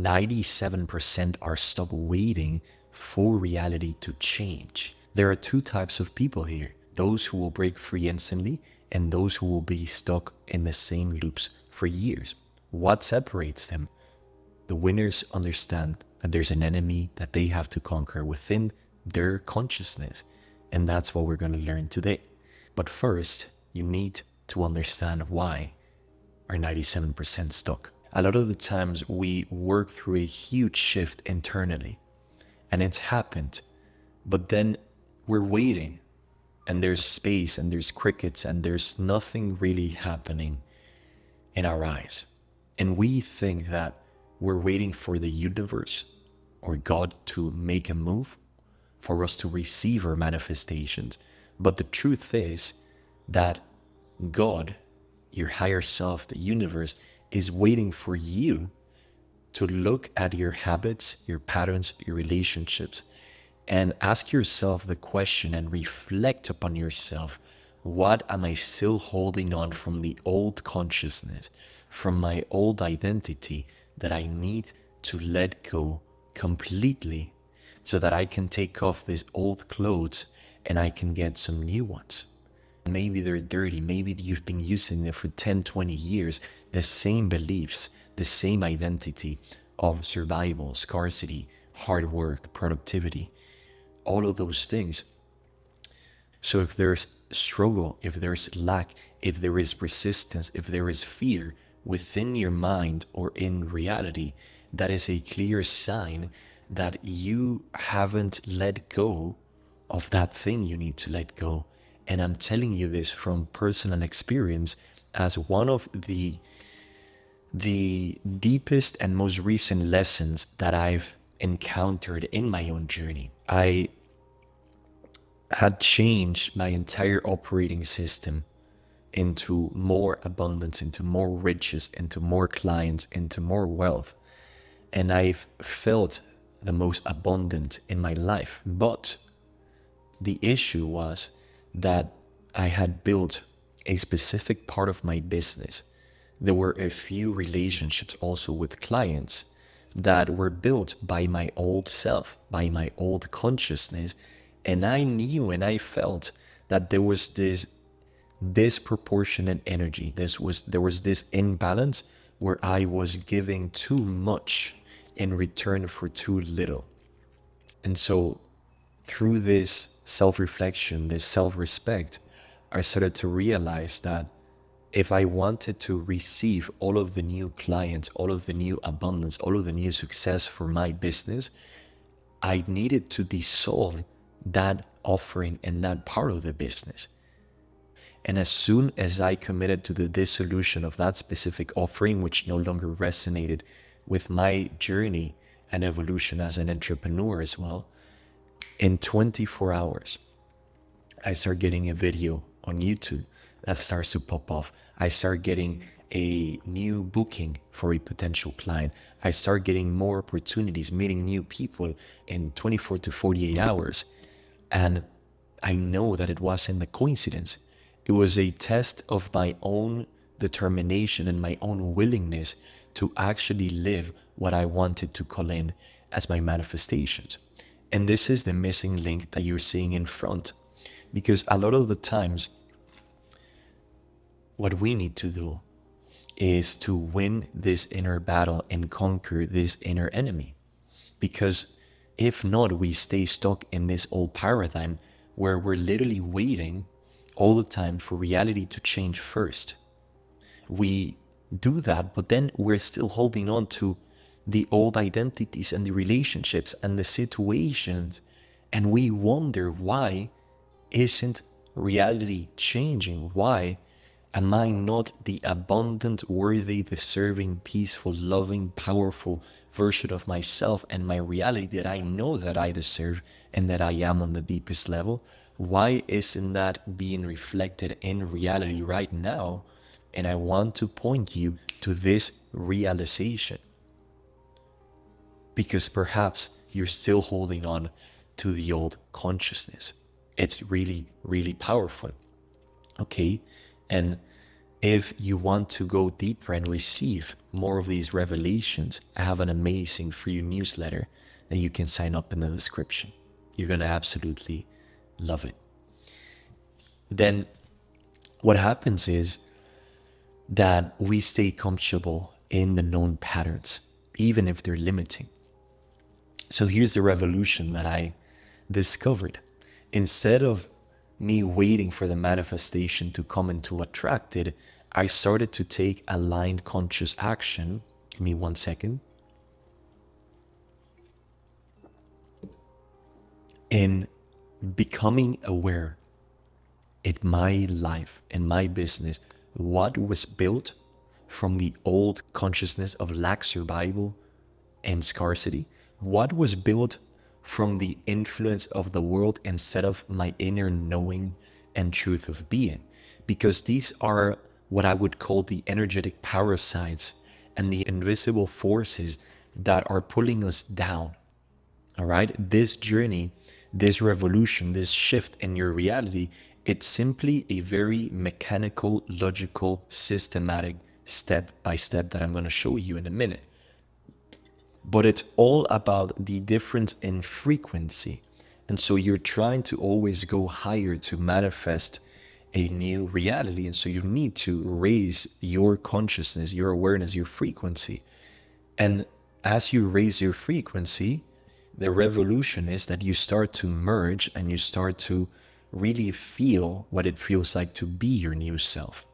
97% are stuck waiting for reality to change. There are two types of people here: those who will break free instantly and those who will be stuck in the same loops for years. What separates them? The winners understand that there's an enemy that they have to conquer within their consciousness. And that's what we're going to learn today. But first, you need to understand why are 97% stuck. A lot of the times we work through a huge shift internally and it's happened, but then we're waiting and there's space and there's crickets and there's nothing really happening in our eyes. And we think that we're waiting for the universe or God to make a move for us to receive our manifestations. But the truth is that God, your higher self, the universe, is waiting for you to look at your habits, your patterns, your relationships, and ask yourself the question and reflect upon yourself. What am I still holding on from the old consciousness, from my old identity that I need to let go completely so that I can take off these old clothes and I can get some new ones? Maybe they're dirty. Maybe you've been using them for 10, 20 years. The same beliefs, the same identity of survival, scarcity, hard work, productivity, all of those things. So if there's struggle, if there's lack, if there is resistance, if there is fear within your mind or in reality, that is a clear sign that you haven't let go of that thing you need to let go. And I'm telling you this from personal experience as one of the deepest and most recent lessons that I've encountered in my own journey. I had changed my entire operating system into more abundance, into more riches, into more clients, into more wealth. And I've felt the most abundant in my life. But the issue was that I had built a specific part of my business. There were a few relationships also with clients that were built by my old self, by my old consciousness. And I knew and I felt that there was this disproportionate energy. There was this imbalance where I was giving too much in return for too little. And so through this self-reflection, this self-respect, I started to realize that if I wanted to receive all of the new clients, all of the new abundance, all of the new success for my business, I needed to dissolve that offering and that part of the business. And as soon as I committed to the dissolution of that specific offering, which no longer resonated with my journey and evolution as an entrepreneur as well, in 24 hours, I start getting a video on YouTube that starts to pop off. I start getting a new booking for a potential client. I start getting more opportunities, meeting new people in 24 to 48 hours. And I know that it wasn't a coincidence. It was a test of my own determination and my own willingness to actually live what I wanted to call in as my manifestations. And this is the missing link that you're seeing in front. Because a lot of the times, what we need to do is to win this inner battle and conquer this inner enemy. Because if not, we stay stuck in this old paradigm where we're literally waiting all the time for reality to change first. We do that, but then we're still holding on to the old identities and the relationships and the situations. And we wonder, why isn't reality changing? Why am I not the abundant, worthy, deserving, peaceful, loving, powerful version of myself and my reality that I know that I deserve and that I am on the deepest level? Why isn't that being reflected in reality right now? And I want to point you to this realization, because perhaps you're still holding on to the old consciousness. It's really, really powerful. Okay. And If you want to go deeper and receive more of these revelations, I have an amazing free newsletter that you can sign up in the description. You're going to absolutely love it. Then what happens is that we stay comfortable in the known patterns, even if they're limiting. So here's the revolution that I discovered. Instead of me waiting for the manifestation to come and to attract it, I started to take aligned conscious action. Give me 1 second. In becoming aware in my life, in my business, what was built from the old consciousness of lack, survival, and scarcity, what was built from the influence of the world instead of my inner knowing and truth of being. Because these are what I would call the energetic parasites and the invisible forces that are pulling us down. All right, this journey, this revolution, this shift in your reality, it's simply a very mechanical, logical, systematic step by step that I'm going to show you in a minute. But it's all about the difference in frequency. And so you're trying to always go higher to manifest a new reality. And so you need to raise your consciousness, your awareness, your frequency. And as you raise your frequency, the revolution is that you start to merge and you start to really feel what it feels like to be your new self.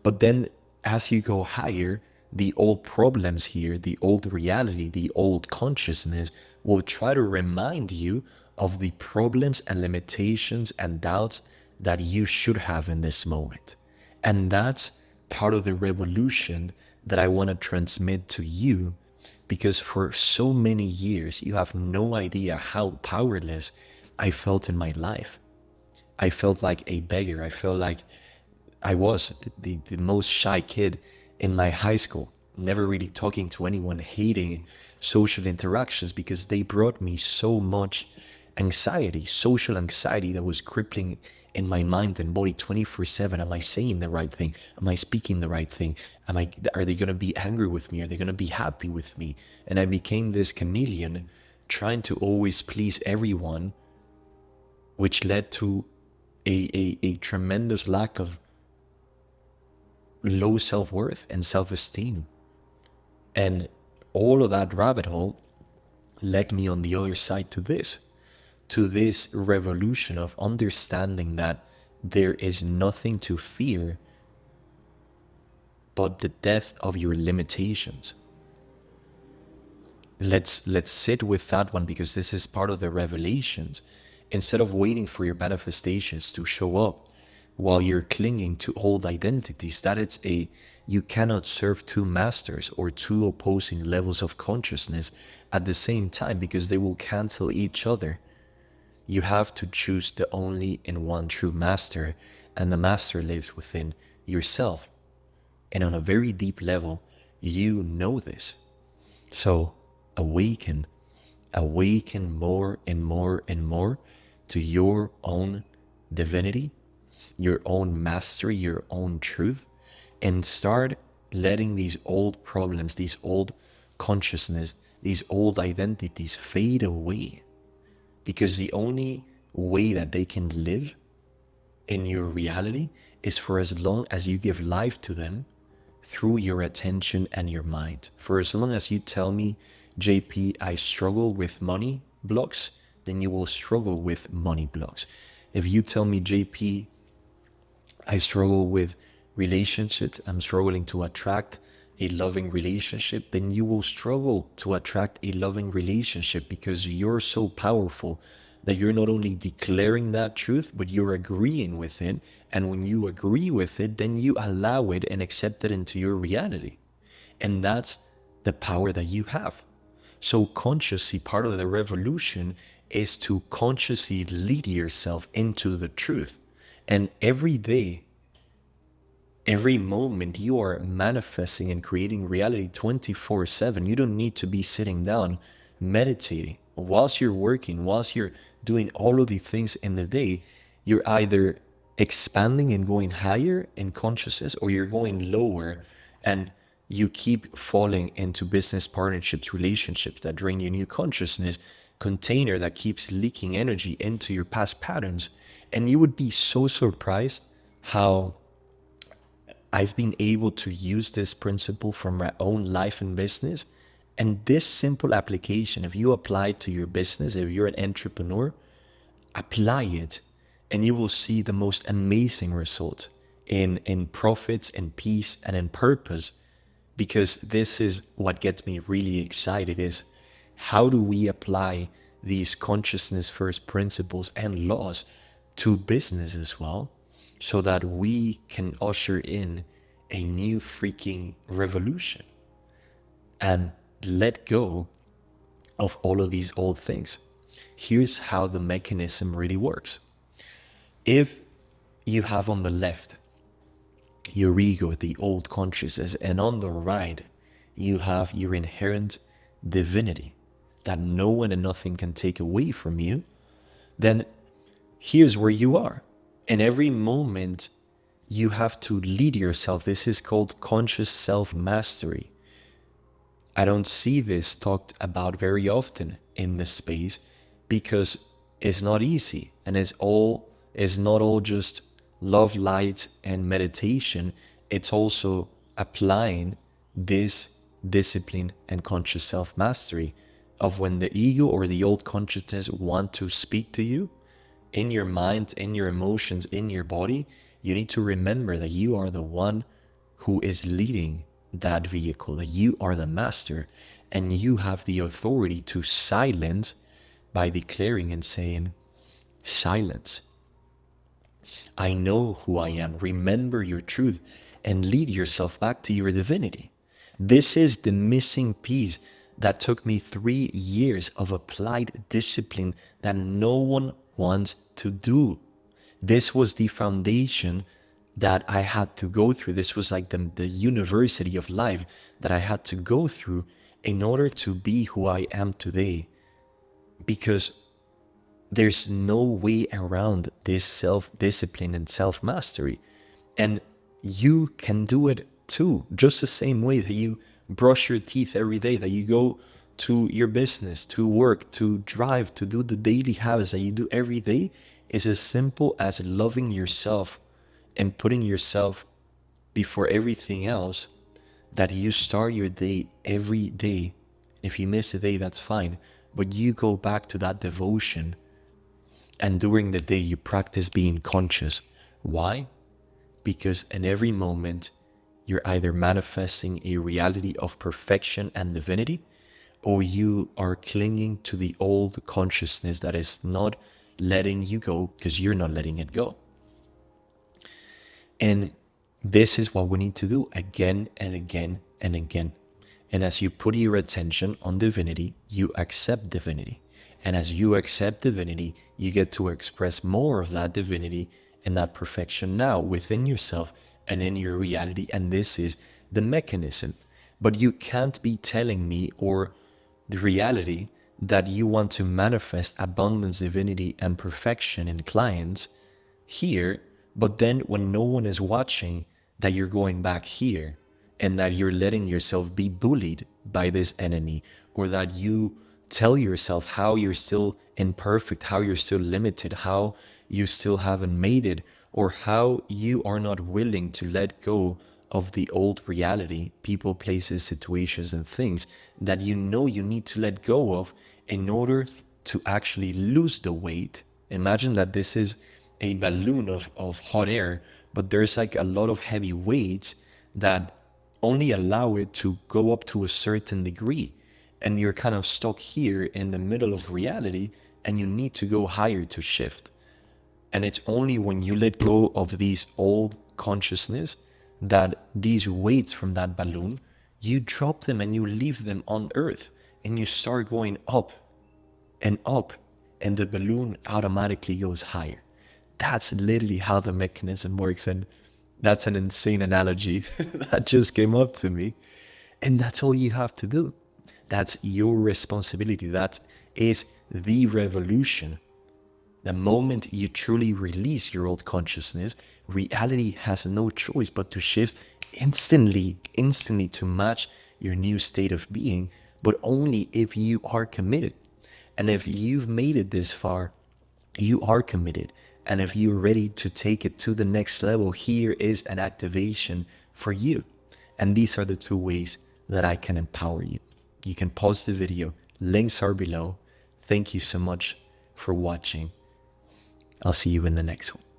But then as you go higher, the old problems here, the old reality, the old consciousness will try to remind you of the problems and limitations and doubts that you should have in this moment. And that's part of the revolution that I want to transmit to you, because for so many years, you have no idea how powerless I felt in my life. I felt like a beggar. I felt like I was the most shy kid in my high school, never really talking to anyone, hating social interactions because they brought me so much anxiety, social anxiety that was crippling in my mind and body 24/7. Am I saying the right thing? Am I speaking the right thing? Are they going to be angry with me? Are they going to be happy with me? And I became this chameleon trying to always please everyone, which led to a tremendous lack of low self-worth and self-esteem. And all of that rabbit hole led me on the other side to this revolution of understanding that there is nothing to fear but the death of your limitations. Let's sit with that one, because this is part of the revelations. Instead of waiting for your manifestations to show up while you're clinging to old identities, you cannot serve two masters or two opposing levels of consciousness at the same time, because they will cancel each other. You have to choose the only and one true master, and the master lives within yourself. And on a very deep level, you know this. So awaken more and more and more to your own divinity, your own mastery, your own truth, and start letting these old problems, these old consciousness, these old identities fade away. Because the only way that they can live in your reality is for as long as you give life to them through your attention and your mind. For as long as you tell me, JP, I struggle with money blocks, then you will struggle with money blocks. If you tell me, JP, I struggle with relationships, I'm struggling to attract a loving relationship, then you will struggle to attract a loving relationship, because you're so powerful that you're not only declaring that truth, but you're agreeing with it. And when you agree with it, then you allow it and accept it into your reality. And that's the power that you have. So consciously, part of the revolution is to consciously lead yourself into the truth. And every day, every moment, you are manifesting and creating reality 24/7. You don't need to be sitting down meditating. Whilst you're working, whilst you're doing all of the things in the day, you're either expanding and going higher in consciousness, or you're going lower and you keep falling into business partnerships, relationships that drain your new consciousness container that keeps leaking energy into your past patterns. And you would be so surprised how I've been able to use this principle from my own life and business. And this simple application, if you apply it to your business, if you're an entrepreneur, apply it and you will see the most amazing results in profits and peace and in purpose. Because this is what gets me really excited, is how do we apply these consciousness first principles and laws to business as well, so that we can usher in a new freaking revolution and let go of all of these old things. Here's how the mechanism really works. If you have on the left your ego, the old consciousness, and on the right you have your inherent divinity that no one and nothing can take away from you, then here's where you are. In every moment, you have to lead yourself. This is called conscious self-mastery. I don't see this talked about very often in this space because it's not easy, and it's not all just love, light, and meditation. It's also applying this discipline and conscious self-mastery of when the ego or the old consciousness want to speak to you in your mind, in your emotions, in your body. You need to remember that you are the one who is leading that vehicle, that you are the master, and you have the authority to silence by declaring and saying, silence. I know who I am. Remember your truth and lead yourself back to your divinity. This is the missing piece that took me 3 years of applied discipline that no one wants to do. This was the foundation that I had to go through. This was like the university of life that I had to go through in order to be who I am today. Because there's no way around this self-discipline and self-mastery. And you can do it too, just the same way that you brush your teeth every day, that you go to your business, to work, to drive, to do the daily habits that you do every day, is as simple as loving yourself and putting yourself before everything else, that you start your day every day. If you miss a day, that's fine, but you go back to that devotion, and during the day you practice being conscious. Why? Because in every moment you're either manifesting a reality of perfection and divinity, or you are clinging to the old consciousness that is not letting you go because you're not letting it go. And this is what we need to do again and again and again. And as you put your attention on divinity, you accept divinity. And as you accept divinity, you get to express more of that divinity and that perfection now within yourself and in your reality. And this is the mechanism. But you can't be telling me, or the reality, that you want to manifest abundance, divinity, and perfection in clients here, but then when no one is watching, that you're going back here, and that you're letting yourself be bullied by this enemy, or that you tell yourself how you're still imperfect, how you're still limited, how you still haven't made it, or how you are not willing to let go of the old reality, people, places, situations, and things that you know you need to let go of in order to actually lose the weight. Imagine that this is a balloon of hot air, but there's like a lot of heavy weights that only allow it to go up to a certain degree. And you're kind of stuck here in the middle of reality, and you need to go higher to shift. And it's only when you let go of these old consciousness that these weights from that balloon, you drop them and you leave them on earth, and you start going up and up, and the balloon automatically goes higher. That's literally how the mechanism works. And that's an insane analogy that just came up to me. And that's all you have to do. That's your responsibility. That is the revolution. The moment you truly release your old consciousness, reality has no choice but to shift instantly to match your new state of being, but only if you are committed. And if you've made it this far, you are committed. And if you're ready to take it to the next level, here is an activation for you. And these are the two ways that I can empower you. You can pause the video. Links are below. Thank you so much for watching. I'll see you in the next one.